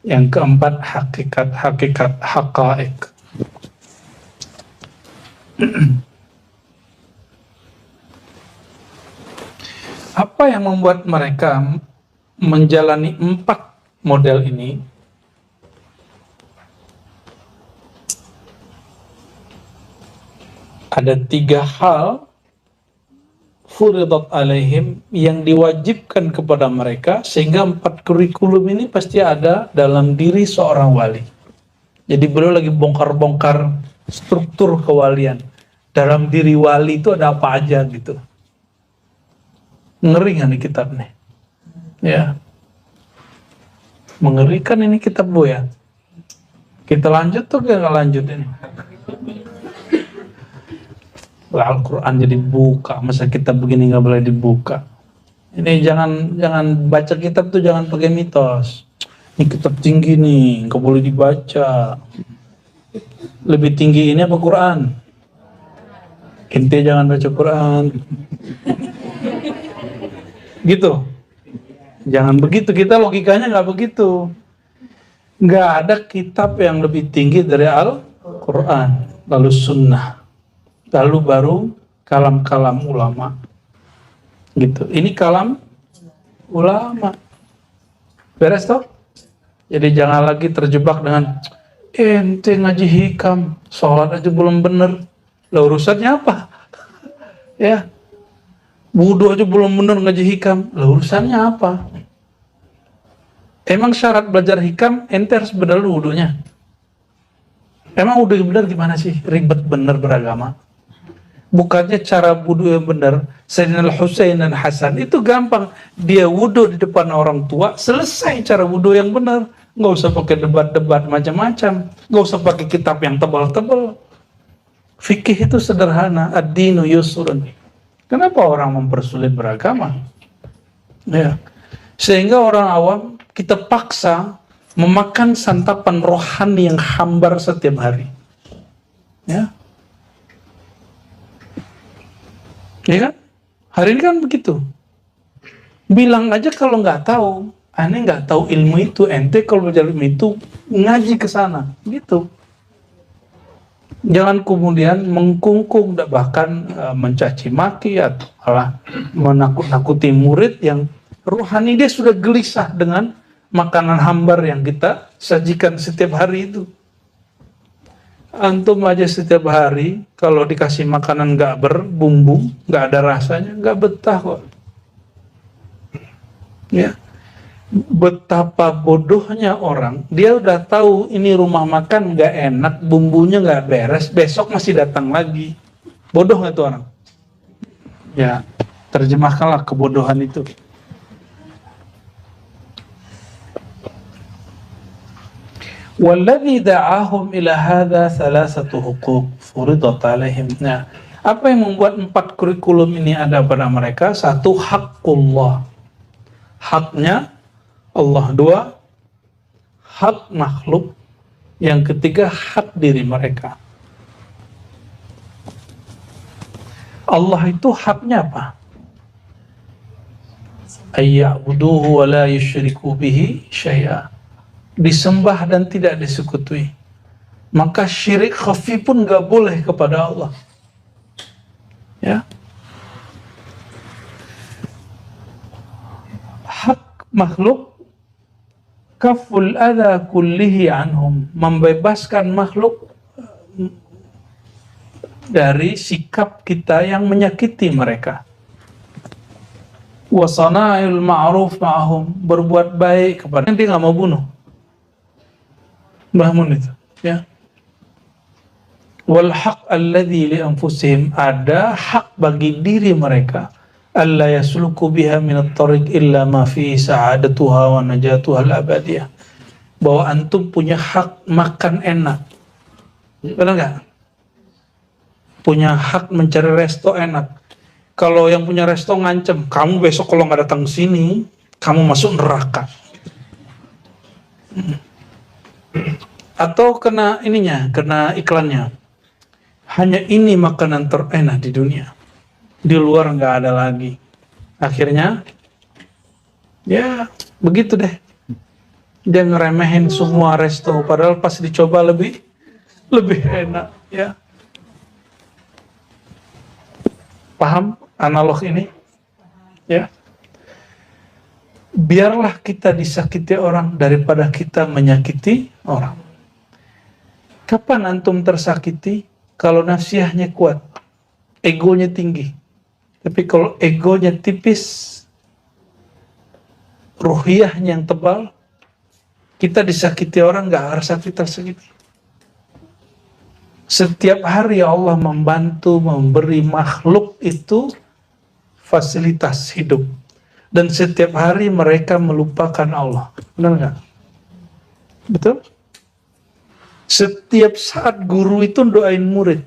Yang keempat hakikat, haqa'iq. Apa yang membuat mereka menjalani 4 model ini? Ada 3 hal furidat alaihim yang diwajibkan kepada mereka, sehingga 4 kurikulum ini pasti ada dalam diri seorang wali. Jadi beliau lagi bongkar-bongkar struktur kewalian. Dalam diri wali itu ada apa aja gitu. Ngeri kan nih kitab nih. Ya. Mengerikan ini kitab Bu ya. Kita lanjut tuh nggak lanjut ini. Al-Quran jadi buka, masa kita begini nggak boleh dibuka? Ini jangan baca kitab tuh jangan pakai mitos. Ini kitab tinggi nih, nggak boleh dibaca. Lebih tinggi ini apa Quran? Ente jangan baca Quran. Gitu. Jangan begitu, kita logikanya nggak begitu. Nggak ada kitab yang lebih tinggi dari Al-Quran, lalu Sunnah, lalu baru kalam-kalam ulama. Gitu. Ini kalam ulama. Beres toh? Jadi jangan lagi terjebak dengan ente ngaji hikam, sholat aja belum bener. Lah urusannya apa? Ya. Wudu aja belum bener ngaji hikam. Lah urusannya apa? Emang syarat belajar hikam, ente harus bener wudunya. Emang wudu bener gimana sih? Ribet bener beragama. Bukannya cara wudu yang benar. Sayyidina Al-Husain dan Hasan itu gampang. Dia wudu di depan orang tua, selesai cara wudu yang benar. Nggak usah pakai debat-debat macam-macam. Nggak usah pakai kitab yang tebal-tebal. Fikih itu sederhana. Ad-dinu yusrun. Kenapa orang mempersulit beragama? Ya. Sehingga orang awam kita paksa memakan santapan rohani yang hambar setiap hari. Ya. Ya kan? Hari ini kan begitu. Bilang aja kalau nggak tahu, aneh nggak tahu ilmu itu, ente kalau belajar ilmu itu ngaji ke sana, gitu. Jangan kemudian mengkungkung, bahkan mencaci maki atau malah menakut-nakuti murid yang rohani dia sudah gelisah dengan makanan hambar yang kita sajikan setiap hari itu. Antum aja setiap hari kalau dikasih makanan nggak berbumbu, nggak ada rasanya, nggak betah kok. Ya, betapa bodohnya orang. Dia udah tahu ini rumah makan nggak enak, bumbunya nggak beres, besok masih datang lagi. Bodoh nggak tuh orang? Ya, terjemahkanlah kebodohan itu. Walladzi da'ahum ila hadza thalathatu huquq furidat alaihim. Nah, apa yang membuat 4 kurikulum ini ada pada mereka? 1, haqqullah. Haknya Allah. 2, hak makhluk. Yang ketiga, hak diri mereka. Allah itu haknya apa? Ayya'buduhu wa la yusyriku bihi syai'a. Disembah dan tidak disekutuhi. Maka syirik khafi pun gak boleh kepada Allah. Ya. Hak makhluk, kaful adha kullihi anhum, membebaskan makhluk dari sikap kita yang menyakiti mereka. Wa sana'il ma'ruf ma'ahum, berbuat baik kepada dia, nggak mau bunuh. Bahmun itu, ya. Wal haq alladzi li anfusihim, ada hak bagi diri mereka. Alla yasluku biha min at-tariq illa ma fi sa'adatuha wa najatuha al-abadiyah. Bahwa antum punya hak makan enak. Benar enggak? Punya hak mencari resto enak. Kalau yang punya resto ngancem, kamu besok kalau nggak datang sini, kamu masuk neraka. Atau kena ininya, kena iklannya. Hanya ini makanan terenak di dunia. Di luar nggak ada lagi. Akhirnya, ya begitu deh. Dia ngeremehin semua resto, padahal pas dicoba lebih enak, ya. Paham analog ini? Ya. Biarlah kita disakiti orang daripada kita menyakiti orang. Kapan antum tersakiti? Kalau nafsiyahnya kuat, egonya tinggi. Tapi kalau egonya tipis, ruhiyahnya yang tebal, kita disakiti orang nggak rasa kita tersakiti. Setiap hari Allah membantu, memberi makhluk itu fasilitas hidup. Dan setiap hari mereka melupakan Allah. Benar nggak? Betul? Setiap saat guru itu doain murid.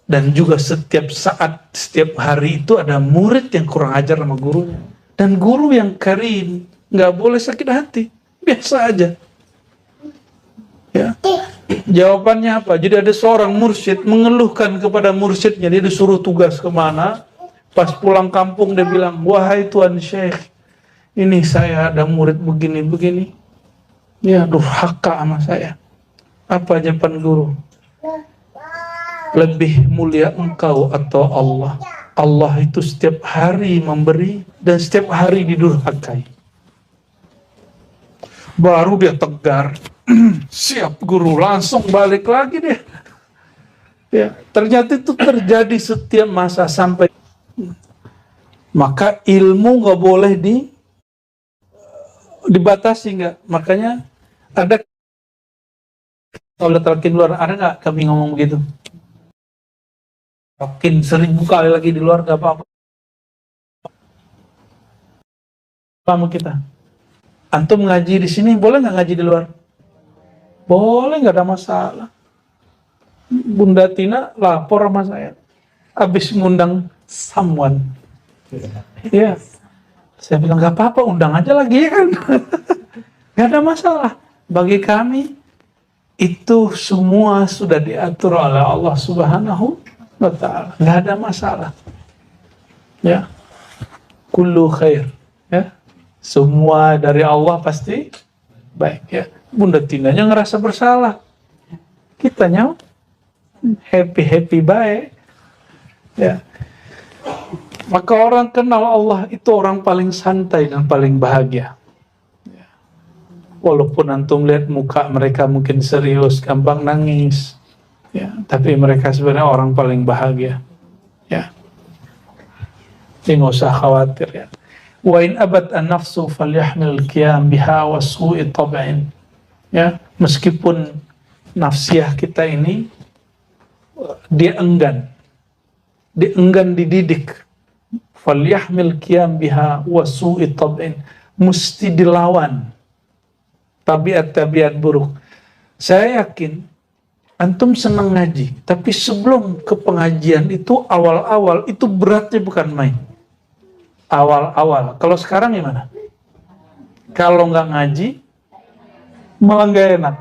Dan juga setiap saat, setiap hari itu ada murid yang kurang ajar sama gurunya. Dan guru yang karim, nggak boleh sakit hati. Biasa aja. Ya. Jawabannya apa? Jadi ada seorang mursyid mengeluhkan kepada mursyidnya. Dia disuruh tugas kemana. Pas pulang kampung dia bilang, wahai Tuan Syekh, ini saya ada murid begini-begini. Ya durhaka sama saya. Apa jawaban guru? Lebih mulia engkau atau Allah? Allah itu setiap hari memberi dan setiap hari didurhakai. Baru dia tegar. Siap guru, langsung balik lagi dia. Ya, ternyata itu terjadi setiap masa sampai. Maka ilmu nggak boleh dibatasi, nggak. Makanya ada kalau talqin luar, ada nggak kami ngomong begitu? Talqin 1000 kali lagi di luar nggak apa-apa. Sama kita. Antum ngaji di sini boleh nggak ngaji di luar? Boleh, nggak ada masalah. Bunda Tina lapor sama saya, habis ngundang someone. Iya. Saya bilang nggak apa-apa, undang aja lagi ya kan. Nggak ada masalah. Bagi kami itu semua sudah diatur oleh Allah Subhanahu wa Ta'ala. Nggak ada masalah. Ya. Kullu khair. Ya. Semua dari Allah pasti baik ya. Bunda Tinanya ngerasa bersalah. Kitanya happy baik. Ya. Maka orang kenal Allah itu orang paling santai dan paling bahagia. Ya. Walaupun antum lihat muka mereka mungkin serius, gampang nangis. Ya, tapi mereka sebenarnya orang paling bahagia. Ya. Jadi nggak usah khawatir ya. Wa in abad an-nafsu falyahmil qiyam biha wa su'i tab'in. Ya, meskipun nafsiyah kita ini dia enggan dididik, falyahmil qiyam biha wa su'i tab'in, mesti dilawan tabiat-tabiat buruk. Saya yakin antum senang ngaji, tapi sebelum ke pengajian itu awal-awal itu beratnya bukan main. Awal-awal. Kalau sekarang gimana? Kalau nggak ngaji malah nggak enak.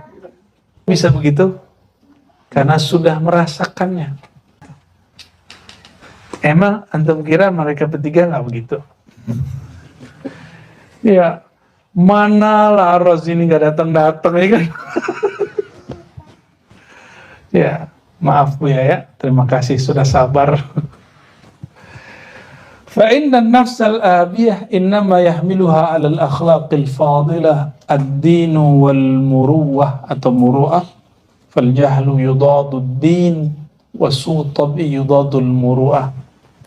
Bisa begitu? Karena sudah merasakannya. Emang antum kira mereka bertiga nggak begitu? Ya, mana lah Ros ini nggak datang-datang ya kan? Ya, maaf Bu ya. Terima kasih sudah sabar. فإن النفس الآبية إنما يحملها على الأخلاق الفاضلة الدين والمروة atau muru'ah فالجهل يضاد الدين وسوء الطبع يضاد المروءة.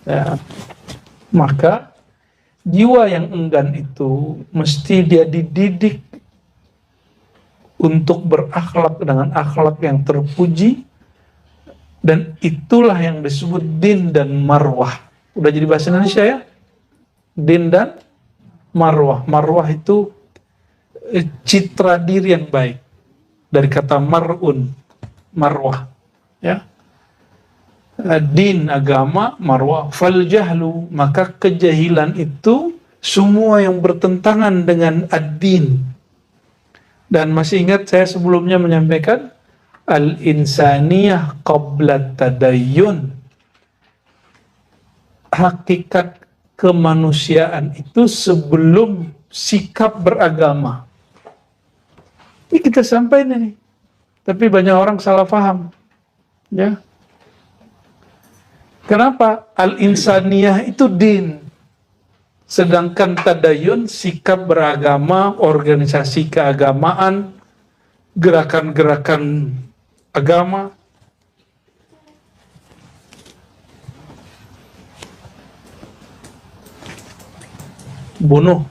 Ya. Maka jiwa yang enggan itu mesti dia dididik untuk berakhlak dengan akhlak yang terpuji, dan itulah yang disebut din dan marwah. Udah jadi bahasa Indonesia ya? Din dan marwah. Marwah itu citra diri yang baik. Dari kata mar'un, marwah. Ya. Din agama, marwah. Fal jahlu, maka kejahilan itu semua yang bertentangan dengan ad-din. Dan masih ingat saya sebelumnya menyampaikan al-insaniyah qabla tadayyun. Hakikat kemanusiaan itu sebelum sikap beragama. Ini kita sampaikan ini. Tapi banyak orang salah paham. Ya. Kenapa? Al-insaniyah itu din. Sedangkan tadayun, sikap beragama, organisasi keagamaan, gerakan-gerakan agama. Bunuh.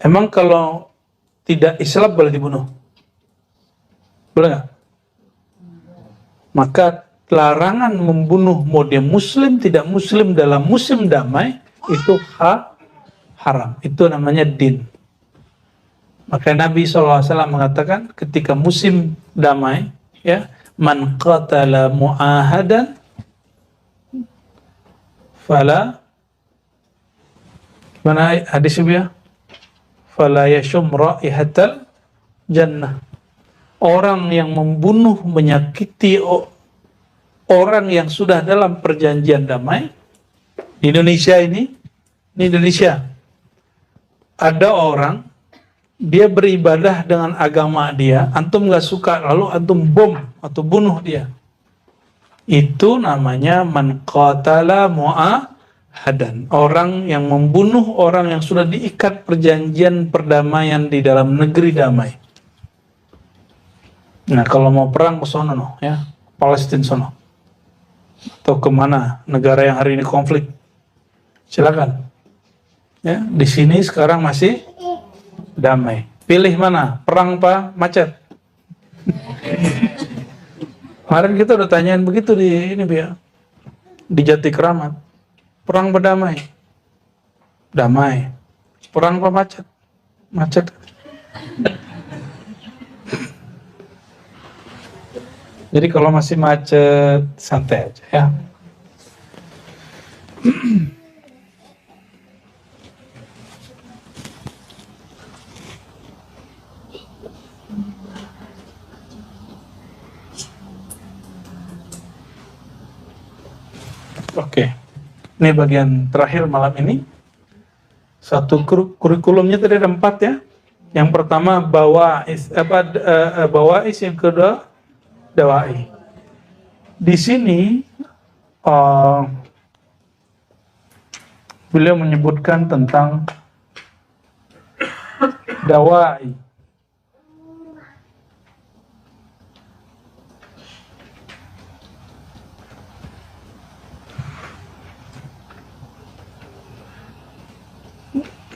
Emang kalau tidak Islam boleh dibunuh? Boleh nggak? Maka larangan membunuh mau dia muslim, tidak muslim dalam musim damai, itu haram. Itu namanya din. Maka Nabi SAW mengatakan ketika musim damai, ya, man qatala mu'ahadan fala, mana hadisnya? Fala yashum raihatal jannah. Orang yang membunuh, menyakiti orang yang sudah dalam perjanjian damai. Di Indonesia ini Indonesia, ada orang dia beribadah dengan agama dia, antum nggak suka, lalu antum bom atau bunuh dia. Itu namanya man qatala mu'ahadan, orang yang membunuh orang yang sudah diikat perjanjian perdamaian di dalam negeri damai. Nah, kalau mau perang ke sono, no, ya, Palestina sono, atau kemana negara yang hari ini konflik, silakan. Ya, di sini sekarang masih damai. Pilih mana? Perang apa? Macet. Kemarin kita udah tanyain begitu di ini, Bia. Di Jati Keramat. Perang apa damai? Damai. Perang apa macet? Macet. Jadi kalau masih macet, santai aja ya. Oke, ini bagian terakhir malam ini. Satu kurikulumnya tadi ada 4 ya. Yang pertama bawais, yang kedua dawai. Di sini beliau menyebutkan tentang dawai.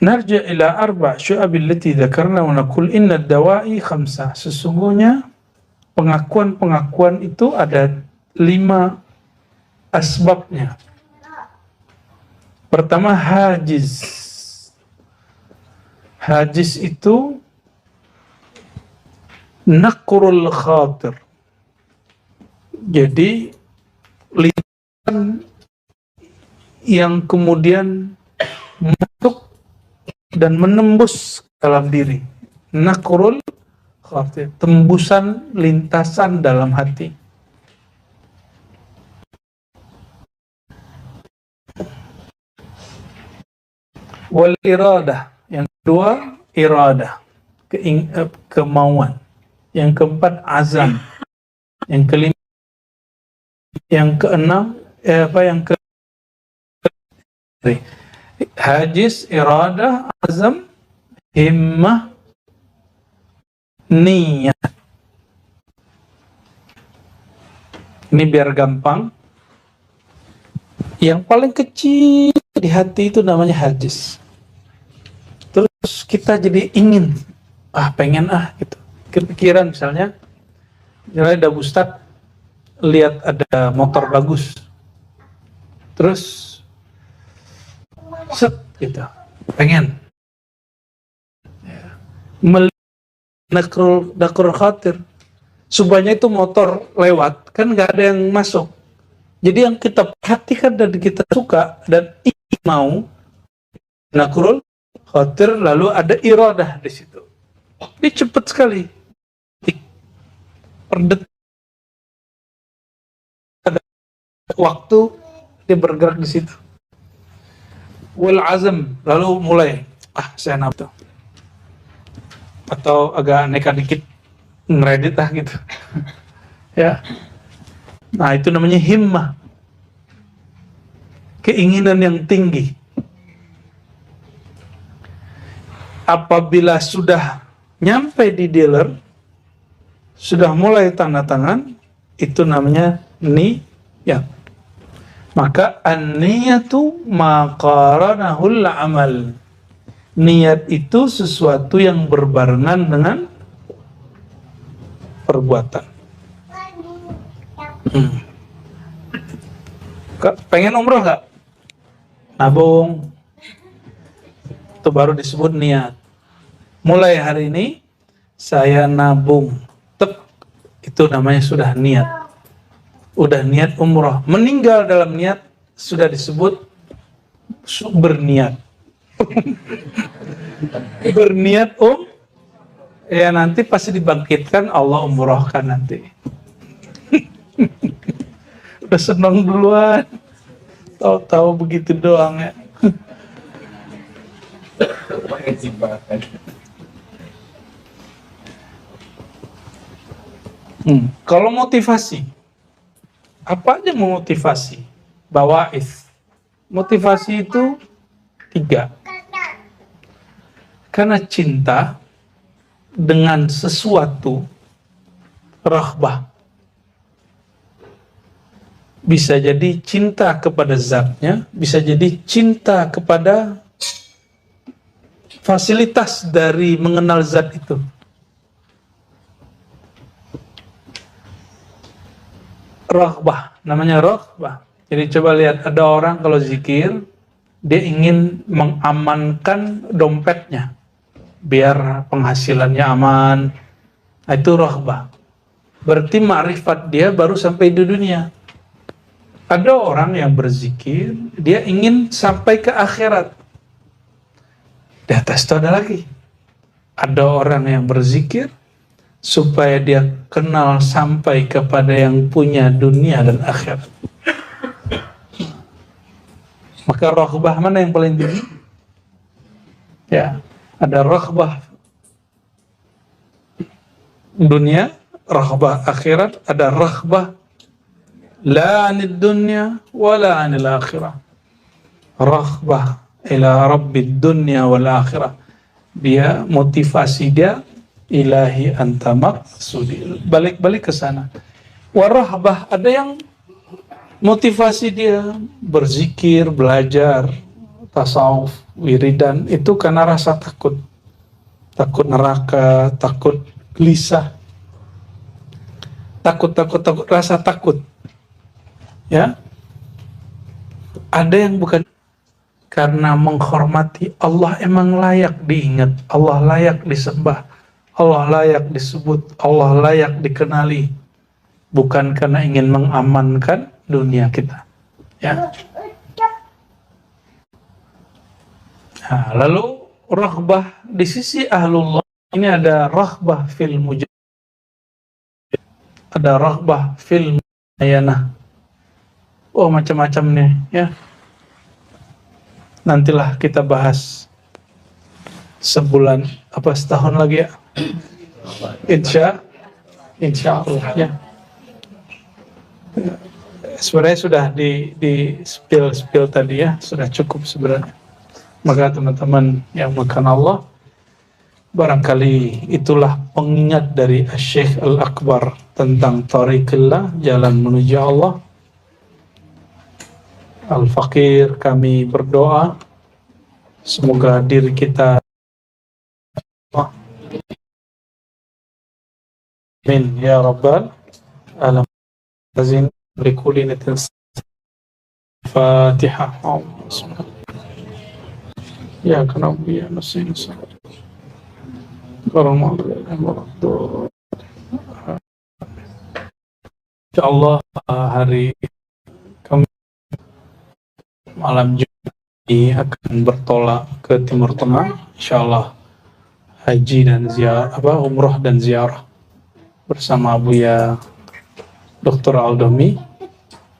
Narja ila arba' syu'abil lati dzakarna wa naqul inna ad-dawa'i khamsah. Sesungguhnya pengakuan-pengakuan itu ada 5 asbabnya. Pertama, hajiz. Hajiz itu naqrul khatir. Jadi lintasan yang kemudian masuk dan menembus dalam diri. Naqrul khatir, tembusan, lintasan dalam hati. Wal iradah, yang kedua iradah, kemauan. Yang keempat azam. Yang kelima, yang keenam hajiz, iradah, azam, himmah, niyat. Ini biar gampang. Yang paling kecil di hati itu namanya hajiz. Terus kita jadi ingin, pengen gitu. Kepikiran misalnya ada Ustadz lihat ada motor bagus. Terus set gitu, pengen nakrul khatir, supaya itu motor lewat kan nggak ada yang masuk. Jadi yang kita perhatikan dan kita suka dan ingin mau, nakrul khatir, lalu ada iradah di situ. Ini cepat sekali, per detik ada waktu dia bergerak di situ. Wal azam, lalu mulai saya nafsu atau agak nekat dikit ngeredit gitu. Ya. Nah, itu namanya himmah. Keinginan yang tinggi. Apabila sudah nyampe di dealer, sudah mulai tanda tangan, itu namanya niyat. Maka an-niyatu ma qaranahul amal. Niat itu sesuatu yang berbarengan dengan perbuatan. Pengen umroh nggak? Nabung. Itu baru disebut niat. mulai hari ini saya nabung. Tep, itu namanya sudah niat. Udah niat umroh. Meninggal dalam niat sudah disebut berniat. Berniat ya nanti pasti dibangkitkan, Allah umrohkan nanti. Udah senang duluan. Tahu-tahu begitu doang ya. Kalau motivasi, apa aja memotivasi? Bawa'ith. Motivasi itu 3. Karena cinta dengan sesuatu, raghbah. Bisa jadi cinta kepada zatnya, bisa jadi cinta kepada fasilitas dari mengenal zat itu. Raghbah, namanya raghbah. Jadi coba lihat, ada orang kalau zikir, dia ingin mengamankan dompetnya, biar penghasilannya aman. Itu raghbah. Berarti ma'rifat dia baru sampai di dunia. Ada orang yang berzikir, dia ingin sampai ke akhirat. Di atas itu ada lagi. Ada orang yang berzikir, supaya dia kenal sampai kepada yang punya dunia dan akhirat. Maka raghbah mana yang paling tinggi? Ya, ada raghbah dunia, raghbah akhirat, ada raghbah la anid dunya wa la anil akhirah. Raghbah ila rabbid dunya wal akhirah. Dia motivasi dia ilahi anta maqsudi, balik-balik ke sana. Warahbah, ada yang motivasi dia berzikir, belajar tasawuf, wiridan, itu karena rasa takut. Takut neraka, takut gelisah. Takut, rasa takut. Ya. Ada yang bukan karena menghormati Allah, emang layak diingat, Allah layak disembah, Allah layak disebut, Allah layak dikenali, bukan karena ingin mengamankan dunia kita. Ya. Nah, lalu raghbah di sisi ahlullah ini ada raghbah fil mujahid, ada raghbah fil muayanah. Oh, macam-macam nih, ya. Nantilah kita bahas sebulan apa setahun lagi ya. Insya Allah ya. Sebenarnya sudah di spill tadi ya, sudah cukup sebenarnya. Maka teman-teman yang makan Allah, barangkali itulah pengingat dari Syekh Al-Akbar tentang tariqillah, jalan menuju Allah. Al-Fakir, kami berdoa semoga diri kita amin ya rabbal alamin. Azin likulli natin Fatihah. Ya kanabu ya nasihin salat insyaallah hari kami malam Jumat ini akan bertolak ke Timur Tengah, insyaallah haji dan ziarah, umroh dan ziarah bersama Buya Dr. Aldomi.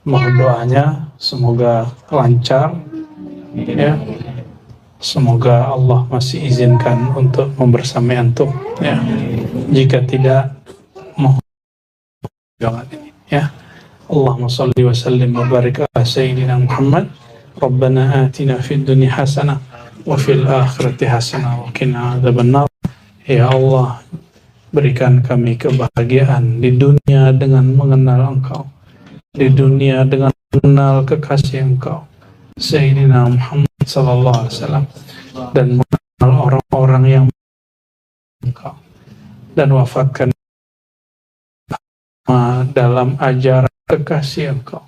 Mohon doanya semoga lancar ya. Semoga Allah masih izinkan untuk membersamai antum ya. Jika tidak, mohon jangan ini ya. Allahumma salli wa sallim wa barik ala sayyidina Muhammad. Rabbana atina fid dunya hasanah wa fil akhirati hasanah wa qina adzabannar. Ya Allah, berikan kami kebahagiaan di dunia dengan mengenal Engkau, di dunia dengan mengenal kekasih Engkau Sayyidina Muhammad sallallahu alaihi wasallam, dan mengenal orang-orang yang Engkau, dan wafatkan dalam ajaran kekasih Engkau,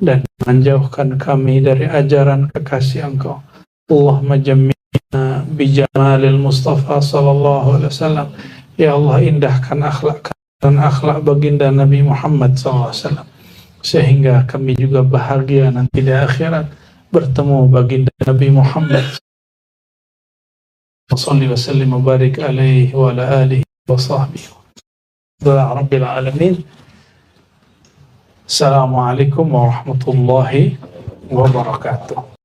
dan menjauhkan kami dari ajaran kekasih Engkau. Allahumma jammina bijamalil Mustafa sallallahu alaihi wasallam. Ya Allah, indahkan akhlak dan akhlak baginda Nabi Muhammad sallallahu alaihi wasallam, sehingga kami juga bahagia nanti di akhirat bertemu baginda Nabi Muhammad sallallahu wa sallim wa barik alaihi wa ala alihi wa sahbihi rabbil alamin. Assalamualaikum warahmatullahi wabarakatuh.